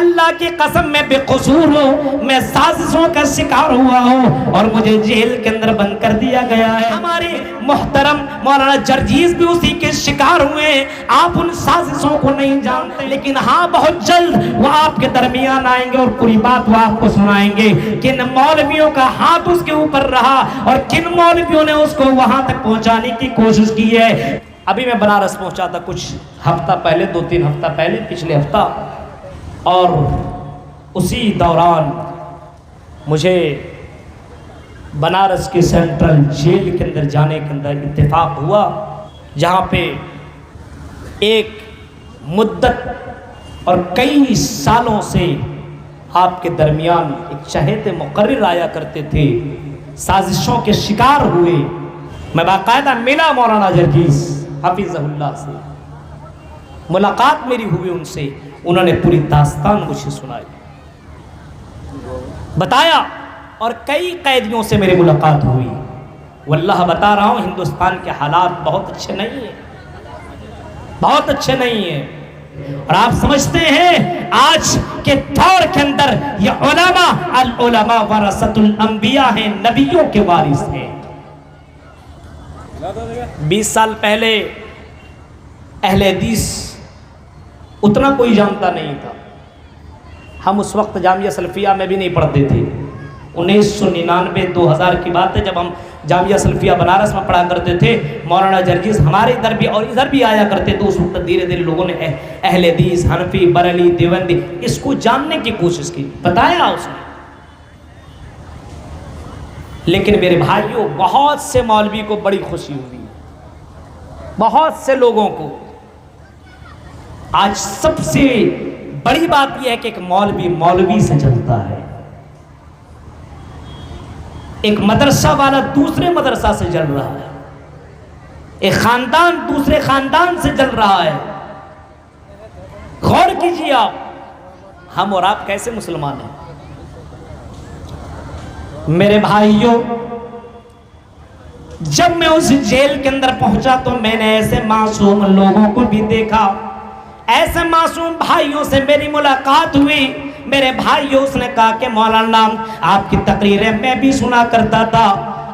अल्लाह की कसम मैं बेकसूर हूँ, मैं साजिशों का शिकार हुआ हूँ और मुझे जेल के अंदर बंद कर दिया गया है। हमारे मोहतरम मौलाना जर्जीस भी उसी के शिकार हुए। आप उन साजिशों को नहीं जानते, लेकिन हाँ बहुत जल्द वो आपके दरमियान आएंगे और पूरी बात वो आपको सुनाएंगे। किन मौलवियों का हाथ उसके ऊपर रहा और किन मौलवियों ने उसको वहां तक पहुंचाने की कोशिश की है। अभी मैं बनारस पहुंचा था कुछ हफ्ता पहले, 2-3 हफ्ता पहले, पिछले हफ्ता, और उसी दौरान मुझे बनारस के सेंट्रल जेल के अंदर जाने के अंदर इत्तेफाक हुआ, जहाँ पे एक मुद्दत और कई सालों से आपके दरमियान एक चहेते मुकर्रिर आया करते थे, साजिशों के शिकार हुए। मैं बाकायदा मिला मौलाना जर्जीस हफीज़हुल्लाह से, मुलाकात मेरी हुई उनसे, उन्होंने पूरी दास्तान मुझे सुनाई, बताया, और कई कैदियों से मेरी मुलाकात हुई। वल्लाह बता रहा हूँ, हिंदुस्तान के हालात बहुत अच्छे नहीं हैं, बहुत अच्छे नहीं हैं। और आप समझते हैं आज के दौर के अंदर ये उलमा, अल उलमा वरसतुल अंबिया हैं, नबियों के वारिस हैं। 20 साल पहले अहले हदीस उतना कोई जानता नहीं था। हम उस वक्त जामिया सल्फिया में भी नहीं पढ़ते थे। 1999-2000 की बात है, जब हम जामिया सल्फिया बनारस में पढ़ा करते थे। मौलाना जर्जीस हमारे इधर भी और इधर भी आया करते थे। उस वक्त धीरे धीरे लोगों ने अहले हदीस, हनफी, बरेली, देवबंदी इसको जानने की कोशिश की, बताया उसने। लेकिन मेरे भाइयों, बहुत से मौलवी को बड़ी खुशी हुई, बहुत से लोगों को। आज सबसे बड़ी बात यह है कि एक मौलवी मौलवी से चलता है, एक मदरसा वाला दूसरे मदरसा से जल रहा है, एक खानदान दूसरे खानदान से जल रहा है। गौर कीजिए आप, हम और आप कैसे मुसलमान हैं। मेरे भाइयों, जब मैं उस जेल के अंदर पहुंचा तो मैंने ऐसे मासूम लोगों को भी देखा, ऐसे मासूम भाइयों से मेरी मुलाकात हुई। मेरे भाइयों, उसने कहा कि मौलाना आपकी तकरीरें मैं भी सुना करता था,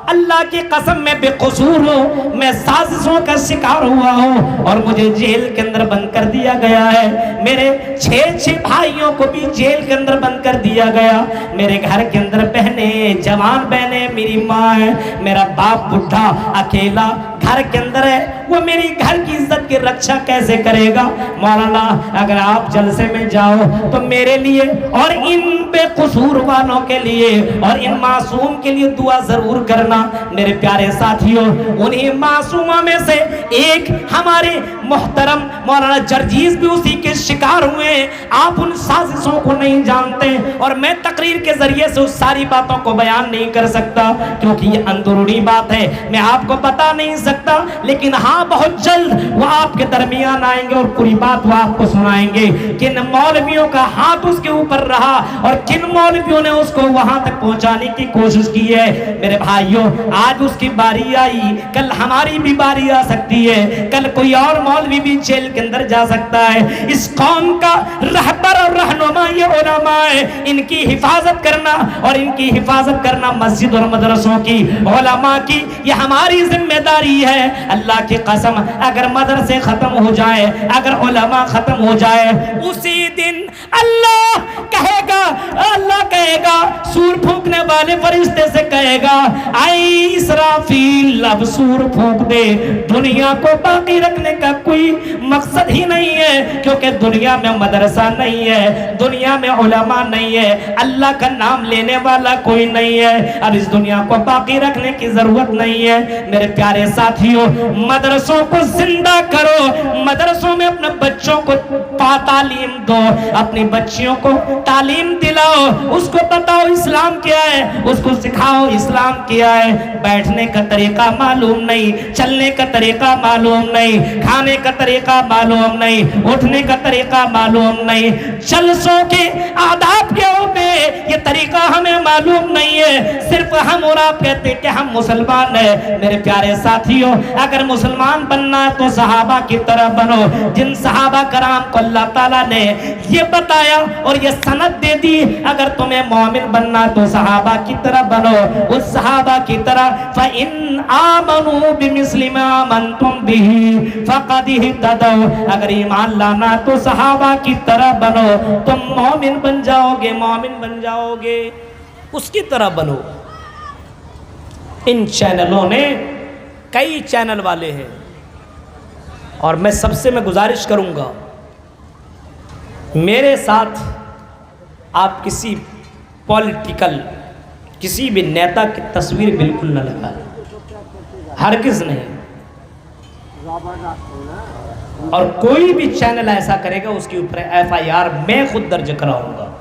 अल्लाह की कसम मैं बेकसूर हूँ, मैं साजिशों का शिकार हुआ हूँ और मुझे जेल के अंदर बंद कर दिया गया है। मेरे 6 भाइयों को भी जेल के अंदर बंद कर दिया गया। मेरे घर के अंदर बहनें, जवान बहनें, मेरी माँ है, मेरा बाप बुढ़ा अकेला घर के अंदर है। वो मेरी घर की इज्जत की रक्षा कैसे करेगा। मौलाना, अगर आप जलसे में जाओ तो मेरे लिए और इन बेकसूर वालों के लिए और इन मासूम के लिए दुआ जरूर करना। मेरे प्यारे साथियों, उन्हीं मासूमों में से एक हमारे मोहतरम मौलाना जर्जीस भी उसी के शिकार हुए। आप उन साजिशों को नहीं जानते और मैं तकरीर के जरिए से उस सारी बातों को बयान नहीं कर सकता, क्योंकि ये अंदरूनी बात है, मैं आपको बता नहीं सकता। लेकिन हाँ, बहुत जल्द वो आपके दरमियान आएंगे और पूरी बात वो आपको सुनाएंगे। किन मौलवियों का हाथ उसके ऊपर रहा और किन मौलवियों ने उसको वहां तक पहुंचाने की कोशिश की है। मेरे भाइयों, आज उसकी बारी आई, कल हमारी भी बारी आ सकती है, कल कोई और मौलवी भी जेल के अंदर जा सकता है। इस कौम का रहबर और रहनुमा ये उलमा है, इनकी हिफाजत करना और इनकी हिफाजत करना मस्जिद और मदरसों की, उलमा की, ये हमारी जिम्मेदारी है। अल्लाह की कसम, अगर मदरसे खत्म हो जाए, अगर उलमा खत्म हो जाए, उसी दिन अल्लाह कहेगा, सूर फूंकने वाले फरिश्ते से कहेगा, आई इसराफील अब सूर फूंक दे। दुनिया को बाकी रखने का कोई मकसद ही नहीं है, क्योंकि दुनिया में मदरसा नहीं है, दुनिया में उलमा नहीं है, अल्लाह का नाम लेने वाला कोई नहीं है। अब इस दुनिया को बाकी रखने की जरूरत नहीं है। मेरे प्यारे साथियों, मदरसों को जिंदा करो, मदरसों में अपने बच्चों को तालीम दो, अपनी बच्चियों को तालीम दिलाओ, उसको बताओ इस्लाम क्या है, उसको सिखाओ इस्लाम क्या है। बैठने का तरीका मालूम नहीं, चलने का तरीका मालूम नहीं, खाने का तरीका मालूम नहीं, उठने का तरीका मालूम नहीं, जलसों के आदाब के होते ये तरीका हमें मालूम नहीं है। सिर्फ हम और आप कहते कि हम मुसलमान हैं। मेरे प्यारे साथियों, अगर मुसलमान बनना है तो सहाबा की तरह बनो, जिन सहाबा कराम को अल्लाह ताला ने ये बताया और ये सनद दे दी, अगर तुम्हें मोमिन बनना है तो सहाबा की तरह बनो, उस सहाबा की तरह। फ़इन आमनू बिमिस्लि मा आमनतुम बिही फ़क़द इहतदौ, अगर ईमान लाना तो सहाबा की तरह बनो, तुम मोमिन बन जाओगे, मोमिन बन जाओगे, उसकी तरह बनो। इन चैनलों ने, कई चैनल वाले हैं, और मैं सबसे गुजारिश करूंगा, मेरे साथ आप किसी पॉलिटिकल, किसी भी नेता की तस्वीर बिल्कुल न लगाएं, हरगिज़ नहीं। और कोई भी चैनल ऐसा करेगा उसके ऊपर FIR मैं खुद दर्ज कराऊंगा।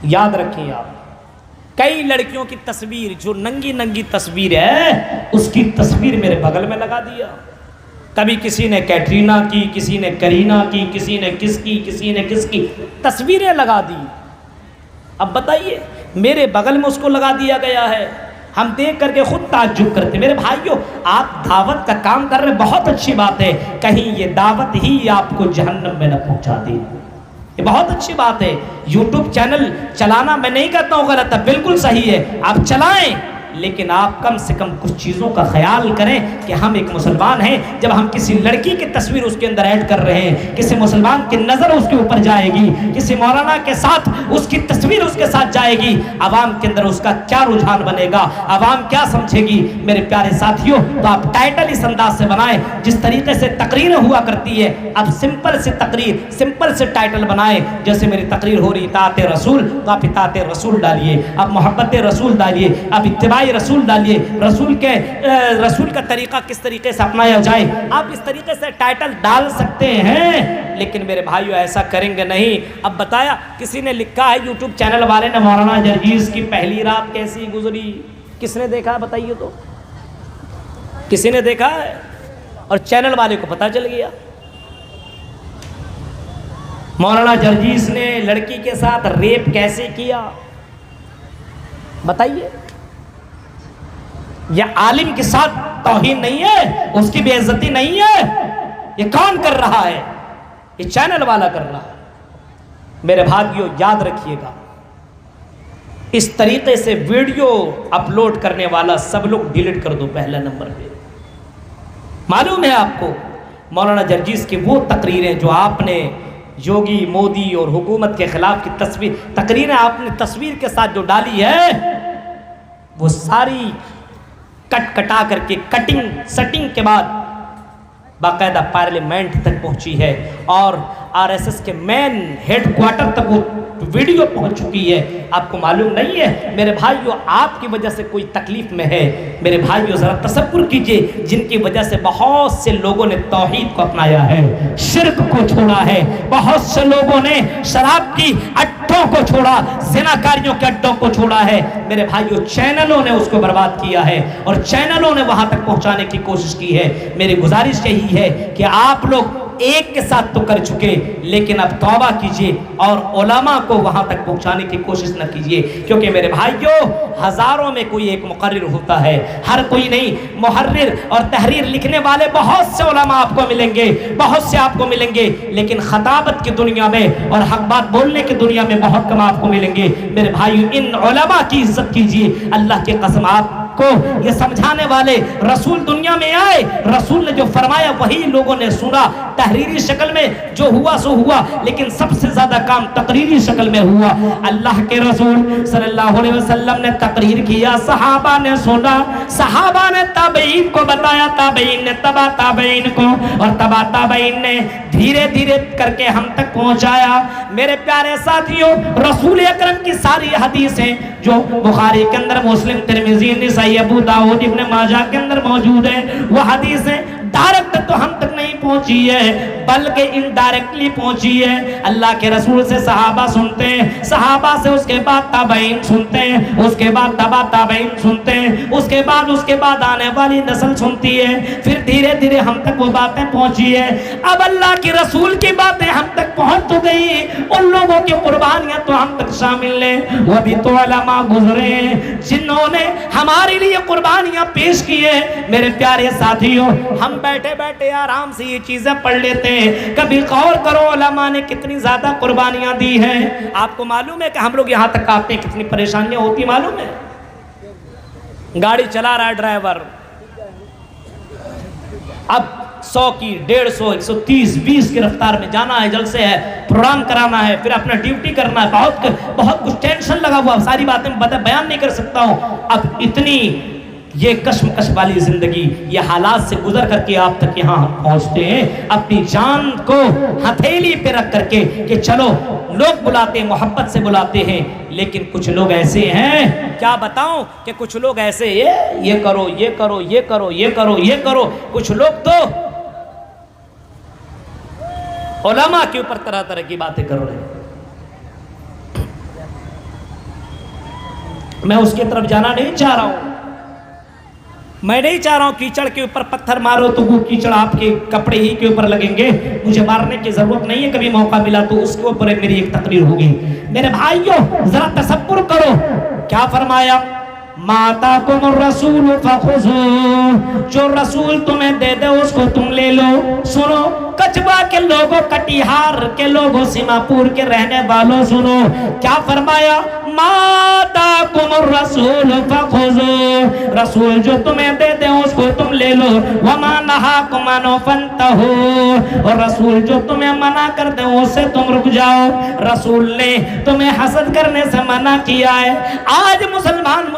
याद रखिए आप, कई लड़कियों की तस्वीर, जो नंगी नंगी तस्वीर है, उसकी तस्वीर मेरे बगल में लगा दिया। कभी किसी ने कैटरीना की, किसी ने करीना की, किसी ने किसकी तस्वीरें लगा दी। अब बताइए, मेरे बगल में उसको लगा दिया गया है, हम देख करके खुद ताज्जुब करते। मेरे भाइयों, आप दावत का काम कर रहे, बहुत अच्छी बात है, कहीं ये दावत ही आपको जहन्नम में न पहुंचा दे, ये बहुत अच्छी बात है। यूट्यूब चैनल चलाना मैं नहीं कहता हूँ गलत है, बिल्कुल सही है, आप चलाएं, लेकिन आप कम से कम कुछ चीज़ों का ख्याल करें कि हम एक मुसलमान हैं। जब हम किसी लड़की की तस्वीर उसके अंदर ऐड कर रहे हैं, किसी मुसलमान की नज़र उसके ऊपर जाएगी, किसी मौलाना के साथ उसकी तस्वीर उसके साथ जाएगी, आवाम के अंदर उसका क्या रुझान बनेगा, आवाम क्या समझेगी। मेरे प्यारे साथियों, तो आप टाइटल इस अंदाज से बनाएं जिस तरीके से तकरीरें हुआ करती है, अब सिंपल से तकरीर, सिंपल से टाइटल बनाएं। जैसे मेरी तकरीर हो रही इताअत रसूल, तो आप इताअत रसूल डालिए, आप मोहब्बत रसूल डालिए, आप इत्तिबा रसूल डालिए, रसूल का तरीका किस तरीके से अपनाया जाए, आप इस तरीके से टाइटल डाल सकते हैं। लेकिन मेरे भाइयों, ऐसा करेंगे नहीं। अब बताया, किसी ने लिखा है यूट्यूब चैनल वाले ने, मौलाना जर्जीस की पहली रात कैसी गुजरी, किसने देखा है बताइए तो, किसी ने देखा है? और चैनल वाले को पता चल गया मौलाना जर्जीस ने लड़की के साथ रेप कैसे किया, बताइए। यह आलिम के साथ तौहीन नहीं है, उसकी बेइज्जती नहीं है, ये कौन कर रहा है? ये चैनल वाला कर रहा है। मेरे भाइयों, याद रखिएगा, इस तरीके से वीडियो अपलोड करने वाला सब लोग डिलीट कर दो पहले नंबर पे। मालूम है आपको, मौलाना जर्जीस की वो तकरीरें जो आपने योगी, मोदी और हुकूमत के खिलाफ की तकरीरें आपने तस्वीर के साथ जो डाली है, वो सारी कटा करके कटिंग सेटिंग के बाद बाकायदा पार्लियामेंट तक पहुंची है, और RSS के मेन हेडक्वार्टर तक वो वीडियो पहुंच चुकी है। आपको मालूम नहीं है? मेरे भाइयों, आपकी वजह से कोई तकलीफ में है, मेरे भाइयों ज़रा तसव्वुर कीजिए, जिनकी वजह से बहुत से लोगों ने तौहीद को अपनाया है, शिर्क को छोड़ा है, बहुत से लोगों ने शराब की अड्डों को छोड़ा, ज़िनाकारियों के अड्डों को छोड़ा है। मेरे भाइयों, चैनलों ने उसको बर्बाद किया है और चैनलों ने वहाँ तक पहुँचाने की कोशिश की है। मेरी गुजारिश यही है कि आप लोग एक के साथ तो कर चुके, लेकिन अब तौबा कीजिए और उलमा को वहां तक पहुंचाने की कोशिश न कीजिए, क्योंकि मेरे भाइयों, हजारों में कोई एक मुकर्रिर होता है, हर कोई नहीं। मुहर्रिर और तहरीर लिखने वाले बहुत से उलमा आपको मिलेंगे, बहुत से आपको मिलेंगे, लेकिन खताबत की दुनिया में और हक बात बोलने की दुनिया में बहुत कम आपको मिलेंगे। मेरे भाइयों, इन उलमा की इज्जत कीजिए। अल्लाह की कसम, आपको ये समझाने वाले रसूल दुनिया में आए, रसूल ने जो फरमाया वही लोगों ने सुना। तहरीरी शक्ल में जो हुआ सो हुआ, लेकिन सबसे ज्यादा काम तकरीरी शक्ल में हुआ। अल्लाह के रसूल सल्लल्लाहु अलैहि वसल्लम ने तकरीर किया, सहाबा ने सुना, सहाबा ने ताबईन को बताया, ताबईन ने तबा ताबईन को, और तबा ताबईन ने धीरे धीरे करके हम तक पहुंचाया। मेरे प्यारे साथियों, रसूल अकरम की सारी हदीसें जो बुखारी के अंदर, मुस्लिम, तिरमिज़ी, नसाई, अबू दाऊद, इब्न माजा के अंदर मौजूद है, वह हदीसें डायरेक्ट तो हम तक नहीं पहुंची है बल्कि इनडायरेक्टली पहुंची है। अल्लाह के रसूल से सहाबा सुनते हैं, सहाबा से उसके बाद ताबईन सुनते हैं, उसके बाद तबा ताबईन सुनते हैं, उसके बाद आने वाली नस्ल सुनती है, फिर धीरे धीरे हम तक वो बातें पहुंची है। अब अल्लाह के रसूल की बातें हम तक पहुंच तो गई, उन लोगों की कुर्बानियां तो हम तक शामिल है। वो भी तो उलमा गुजरे जिन्होंने हमारे लिए कुर्बानियां पेश की है। मेरे प्यारे साथियों, हम बैठे बैठे आराम से ये चीजें पढ़ लेते हैं, कभी गौर करो उलमा ने कितनी ज्यादा कुर्बानियां दी हैं। आपको मालूम है कि हम लोग यहां तक आते हैं कितनी परेशानियां होती मालूम है। गाड़ी चला रहा है ड्राइवर, अब 100 की 150 130 20 की रफ्तार में जाना है, जलसे है, प्रोग्राम कराना है, फिर अपना ड्यूटी करना है, बहुत कुछ टेंशन लगा हुआ, सारी बातें बयान नहीं कर सकता हूं। अब इतनी ये कश्मकश वाली जिंदगी, ये हालात से गुजर करके आप तक यहाँ पहुंचते हैं अपनी जान को हथेली पे रख करके कि चलो लोग बुलाते हैं, मोहब्बत से बुलाते हैं। लेकिन कुछ लोग ऐसे हैं, क्या बताऊं कि कुछ लोग ऐसे ये करो ये करो ये करो ये करो ये करो। कुछ लोग तो उलमा के ऊपर तरह तरह की बातें कर रहे हैं। मैं उसकी तरफ जाना नहीं चाह रहा हूं, मैं नहीं चाह रहा हूं कीचड़ के ऊपर पत्थर मारो तो वो कीचड़ आपके कपड़े ही के ऊपर लगेंगे। मुझे मारने की जरूरत नहीं है, कभी मौका मिला तो उसके ऊपर मेरी एक तकरीर होगी। मेरे भाइयों जरा तसव्वुर करो क्या फरमाया, माता को रसूल फखुजू, जो रसूल तुम्हें दे दे उसको तुम ले लो। सुनो कचबा के लोगों, कटिहार के लोगों, सीमापुर के रहने वालों सुनो क्या फरमाया, माता को रसूल फखुजू, रसूल जो तुम्हें दे दे उसको तुम ले लो। वमा नहाकुम अनु फंतहू, और रसूल जो तुम्हें मना कर दे उससे तुम रुक जाओ। रसूल ने तुम्हें हसद करने से मना किया है। आज मुसलमान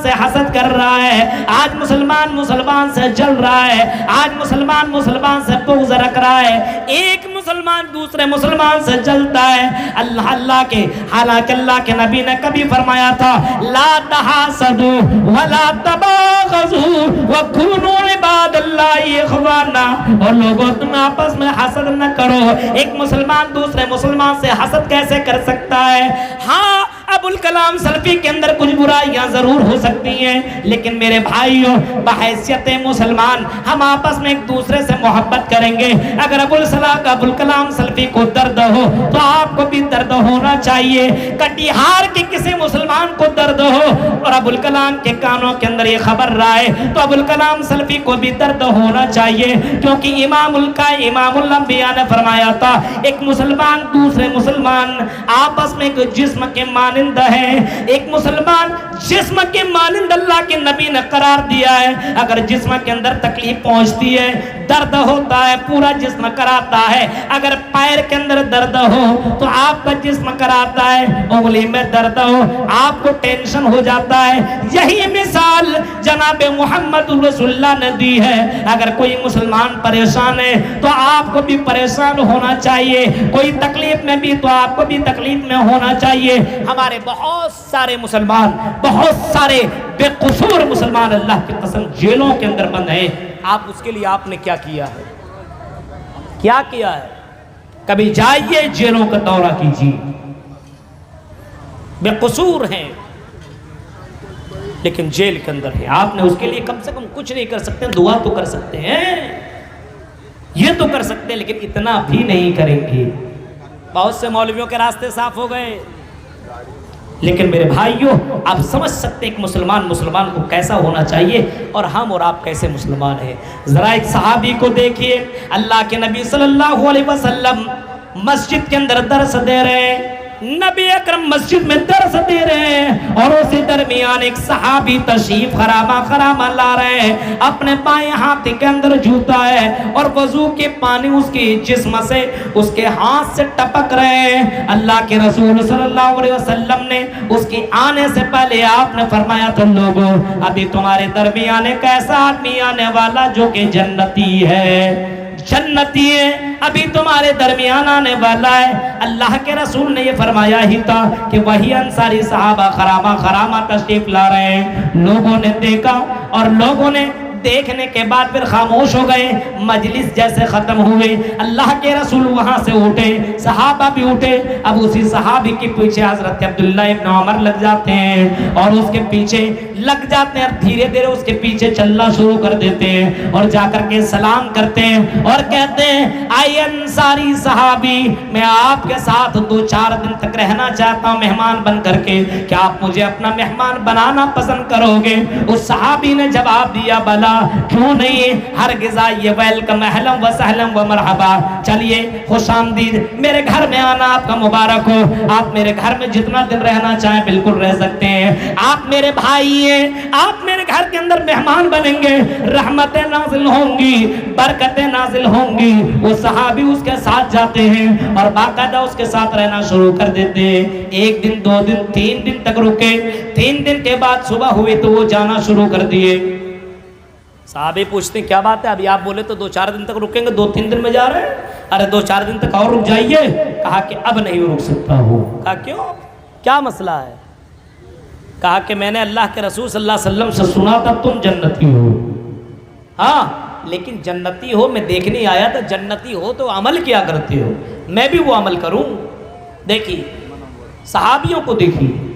से हसद कर रहा है, आज मुसलमान से जल रहा है, आज मुसलमान से बुग़्ज़ रख रहा है। एक मुसलमान दूसरे मुसलमान से जलता है अल्लाह के। हालांकि अल्लाह के नबी ने कभी फरमाया था, ला तहासदू वला तबागजू वकुनू इबादल्लाहि इख्वाना, और लोगों तुम आपस में हसद न करो। एक मुसलमान दूसरे मुसलमान से हसद कैसे कर सकता है? हाँ, अबुल कलाम सल्फी के अंदर कुछ बुराइयां जरूर हो सकती हैं, लेकिन मेरे भाइयों बहैसियत मुसलमान हम आपस में एक दूसरे से मोहब्बत करेंगे। अगर अबुल कलाम सल्फी को दर्द हो तो आपको भी दर्द होना चाहिए। कटिहार के किसी मुसलमान को दर्द हो और अबुल कलाम के कानों के अंदर ये खबर राय तो अबुल कलाम सल्फी को भी दर्द होना चाहिए, क्योंकि इमामुल अंबिया ने फरमाया था, एक मुसलमान दूसरे मुसलमान आपस में एक जिस्म के मानिंद है। एक मुसलमान जिस्म के मानिंद अल्लाह के नबी ने करार दिया है। अगर जिस्म के अंदर तकलीफ पहुंचती है, दर्द होता है, पूरा जिस्म कराता है। अगर पैर के अंदर दर्द हो तो आपका जिस्म कराता है, उंगली में दर्द हो आपको टेंशन हो जाता है। यही मिसाल जनाब मोहम्मद रसूलुल्लाह ने दी है। अगर कोई मुसलमान परेशान है तो आपको भी परेशान होना चाहिए, कोई तकलीफ में भी तो आपको भी तकलीफ में होना चाहिए। हमारे बहुत सारे मुसलमान, बहुत सारे बेकसूर मुसलमान अल्लाह की कसम जेलों के अंदर बंद हैं। आप उसके लिए आपने क्या किया है? क्या किया है? कभी जाइए जेलों का दौरा कीजिए। बेकसूर हैं लेकिन जेल के अंदर है। आपने उसके लिए कम से कम कुछ नहीं कर सकते, दुआ तो कर सकते हैं, ये तो कर सकते हैं, लेकिन इतना भी नहीं करेंगे। बहुत से मौलवियों के रास्ते साफ हो गए। लेकिन मेरे भाइयों आप समझ सकते हैं एक मुसलमान को कैसा होना चाहिए और हम और आप कैसे मुसलमान हैं। जरा एक सहाबी को देखिए, अल्लाह के नबी सल्लल्लाहु अलैहि वसल्लम मस्जिद के अंदर दर्स दे रहे हैं, नबी अकरम मस्जिद में दर्स दे रहे हैं और उसी दरमियान एक सहाबी तशरीफ खरामा ला रहे हैं। अपने बाएं हाथ के अंदर जूता है और वजू के पानी उसके जिस्म से उसके हाथ से टपक रहे हैं। अल्लाह के रसूल सल्लल्लाहु अलैहि वसल्लम ने उसके आने से पहले आपने फरमाया था, लोगों अभी तुम्हारे दरमियान एक ऐसा आदमी आने वाला जो कि जन्नती है, जन्नती है, अभी तुम्हारे दरमियान आने वाला है। अल्लाह के रसूल ने ये फरमाया ही था कि वही अंसारी साहबा खरामा तशरीफ ला रहे हैं। लोगों ने देखा और लोगों ने देखने के बाद फिर खामोश हो गए। मजलिस जैसे ख़त्म हुए, अल्लाह के रसूल वहाँ से उठे, सहाबा भी उठे। अब उसी सहाबी के पीछे हज़रत अब्दुल्लाह इब्न उमर लग जाते हैं और उसके पीछे लग जाते हैं, धीरे धीरे उसके पीछे चलना शुरू कर देते हैं और जाकर के सलाम करते हैं और कहते हैं, आई अंसारी सहाबी, मैं आपके साथ 2-4 दिन तक रहना चाहता हूँ मेहमान बन करके, क्या आप मुझे अपना मेहमान बनाना पसंद करोगे? उस सहाबी ने जवाब दिया, भला क्यों नहीं, हर गिज़ा ये वेलकम, अहलम व सहलम व मरहबा, चलिए खुशामदीद, मेरे घर में आना आपका मुबारक हो, आप मेरे घर में जितना दिन रहना चाहें बिल्कुल रह सकते हैं, आप मेरे भाई हैं, आप मेरे घर के अंदर मेहमान बनेंगे, रहमतें नाजिल होंगी, बरकतें नाजिल होंगी। वो सहाबी उसके साथ जाते हैं और बाकायदा उसके साथ रहना शुरू कर देते हैं। 1 दिन 2 दिन 3 दिन तक रुके। 3 दिन के बाद सुबह हुई तो वो जाना शुरू कर दिए। साहबे पूछते क्या बात है, अभी आप बोले तो 2-4 दिन तक रुकेंगे, 2-3 दिन में जा रहे हैं, अरे 2-4 दिन तक और रुक जाइए। कहा कि अब नहीं रुक सकता हूँ। कहा क्यों, क्या मसला है? कहा कि मैंने अल्लाह के रसूल सल्लल्लाहु अलैहि वसल्लम से सुना था तुम जन्नती हो। हाँ, लेकिन जन्नती हो मैं देखने आया था, जन्नती हो तो अमल क्या करते हो, मैं भी वो अमल करूं। देखिए सहाबियों को देखिए,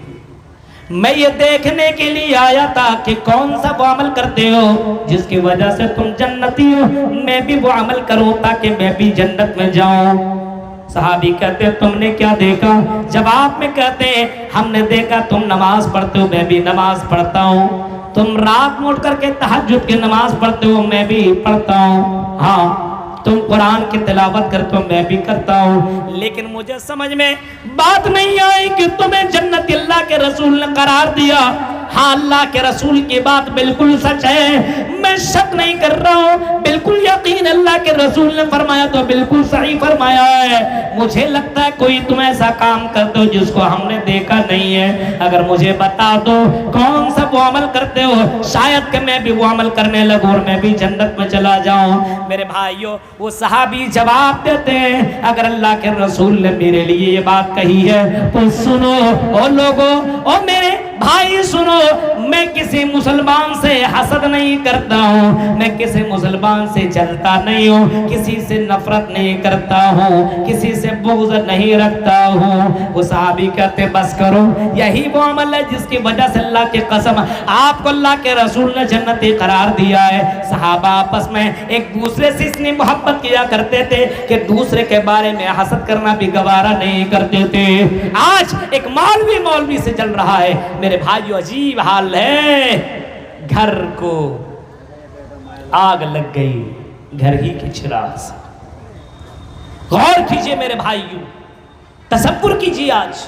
मैं ये देखने के लिए आया था कि कौन सा वो अमल करते हो जिसकी वजह से तुम जन्नती हो, मैं भी वो अमल करूं ताकि मैं भी जन्नत में जाऊं। सहाबी कहते हैं तुमने क्या देखा? जवाब में कहते हैं हमने देखा तुम नमाज पढ़ते हो, मैं भी नमाज पढ़ता हूँ, तुम रात में उठ करके तहज्जुद की नमाज पढ़ते हो, मैं भी पढ़ता हूँ, हाँ तुम कुरान की तिलावत करते हो, मैं भी करता हूँ, लेकिन मुझे समझ में बात नहीं आई कि तुम्हें जन्नत अल्लाह के रसूल ने करार दिया। हाँ, अल्लाह के रसूल की बात बिल्कुल सच है, मैं शक नहीं कर रहा हूँ, बिल्कुल यकीन अल्लाह के रसूल ने फरमाया तो बिल्कुल सही फरमाया है। मुझे लगता है कोई तुम ऐसा काम करते हो जिसको हमने देखा नहीं है, अगर मुझे बता दो कौन सा वो अमल करते हो, शायद कि मैं भी वो अमल करने लगूं और मैं भी जन्नत में चला जाऊं। मेरे भाइयों, वो सहाबी जवाब देते हैं अगर अल्लाह के रसूल ने मेरे लिए ये बात कही है तो सुनो, ओ लोगो, ओ मेरे भाई सुनो, मैं किसी मुसलमान से हसद नहीं करता हूँ, मैं किसी मुसलमान से जलता नहीं हूँ, किसी से नफरत नहीं करता हूँ, किसी से बुग़्ज़ नहीं रखता हूँ। वो सहाबी कहते बस करो, यही वो अमल है जिसकी वजह से अल्लाह की कसम आपको अल्लाह के रसूल ने जन्नती करार दिया है। सहाबा आपस में एक दूसरे से इतनी मोहब्बत किया करते थे कि दूसरे के बारे में हसद करना भी गवारा नहीं करते थे। आज एक मौलवी से चल रहा है मेरे भाइयों, अजीब हाल है, घर को आग लग गई घर ही की चिराग से। गौर कीजिए मेरे भाइयों, तसव्वुर कीजिए, आज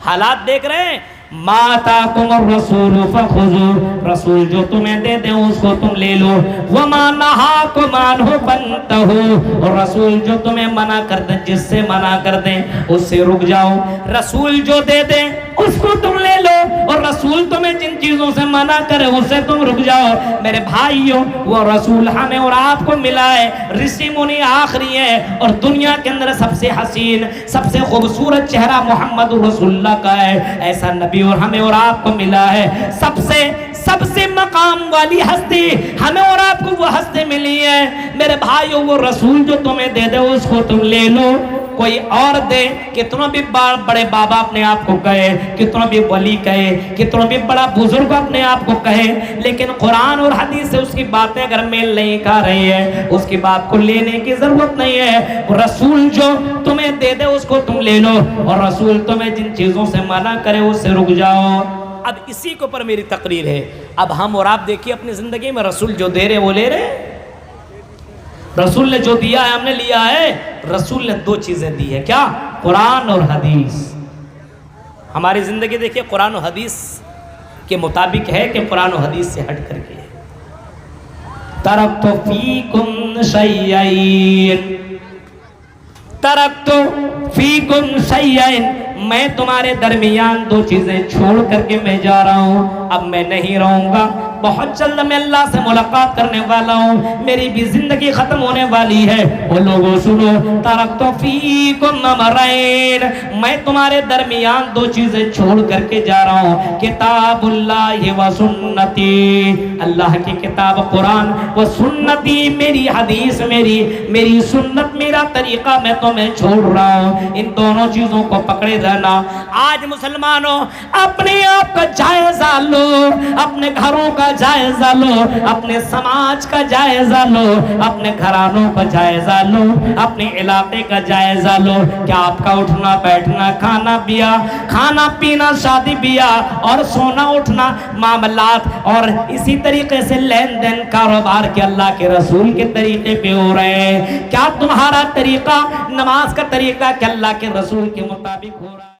हालात देख रहे हैं। माता कुमर रसूल फखुजू, रसूल जो तुम्हें दे दे उसको तुम ले लो, वमा नहा को मानो फंतहू, और रसूल जो तुम्हें मना कर दे, जिससे मना कर दे उससे रुक जाओ। रसूल जो दे दे उसको तुम ले लो और रसूल तुम्हें जिन चीजों से मना करे उससे तुम रुक जाओ। मेरे भाइयों, वो रसूल हमें और आपको मिला है, ऋषि मुनि आखिरी है और दुनिया के अंदर सबसे हसीन सबसे खूबसूरत चेहरा मोहम्मद रसूलुल्लाह का है। ऐसा नबी और हमें और आपको मिला है, सबसे मकाम वाली हस्ती हमें और आपको वो हस्ती मिली है। मेरे भाइयों, वो रसूल जो तुम्हें दे दे उसको तुम ले लो, कोई और दे, कितना भी बड़े बाबा अपने आप को कहे, कितना भी वली कहे, कितना भी बड़ा बुजुर्ग अपने आप को कहे, लेकिन कुरान और हदीस से उसकी बातें अगर मेल नहीं खा रही है, उसकी बात को लेने की जरूरत नहीं है। रसूल जो तुम्हें दे दे उसको तुम ले लो और रसूल तुम्हें जिन चीजों से मना करे उससे रुक जाओ। अब इसी के ऊपर मेरी तकरीर है। अब हम और आप देखिए अपनी जिंदगी में रसूल जो दे रहे वो ले रहे, रसूल ने जो दिया है हमने लिया है। रसूल ने 2 चीजें दी है, क्या? कुरान और हदीस। हमारी जिंदगी देखिए कुरान और हदीस के मुताबिक है कि कुरान और हदीस से हट करके तरक्तु फीकुम शैयैन, तरक्तु फीकुम शैयैन, मैं तुम्हारे दरमियान 2 चीजें छोड़ करके मैं जा रहा हूं, अब मैं नहीं रहूंगा। बहुत जल्द मैं अल्लाह से मुलाकात करने वाला हूँ, मेरी भी जिंदगी खत्म होने वाली है। वो लोगों सुनो, तरक्तु फीकुम अमरैन, मैं तुम्हारे दरमियान दो चीजें छोड़ करके जा रहा हूँ, किताबुल्लाह व सुन्नती, अल्लाह की किताब कुरान व सुन्नती, मेरी हदीस, मेरी सुन्नत, मेरा तरीका मैं तुम्हें छोड़ रहा हूँ। इन दोनों चीजों को पकड़े रहना। आज मुसलमानों अपने आप का जायजा लो, अपने घरों का जायजा लो, अपने समाज का जायजा लो, अपने घरानों का जायजा लो, अपने इलाके का जायजा लो। क्या आपका उठना बैठना, खाना पीना, शादी ब्याह और सोना उठना, मामलात और इसी तरीके से लेन देन कारोबार के अल्लाह के रसूल के तरीके पे हो रहे हैं? क्या तुम्हारा तरीका, नमाज का तरीका के अल्लाह के रसूल के मुताबिक हो रहा है?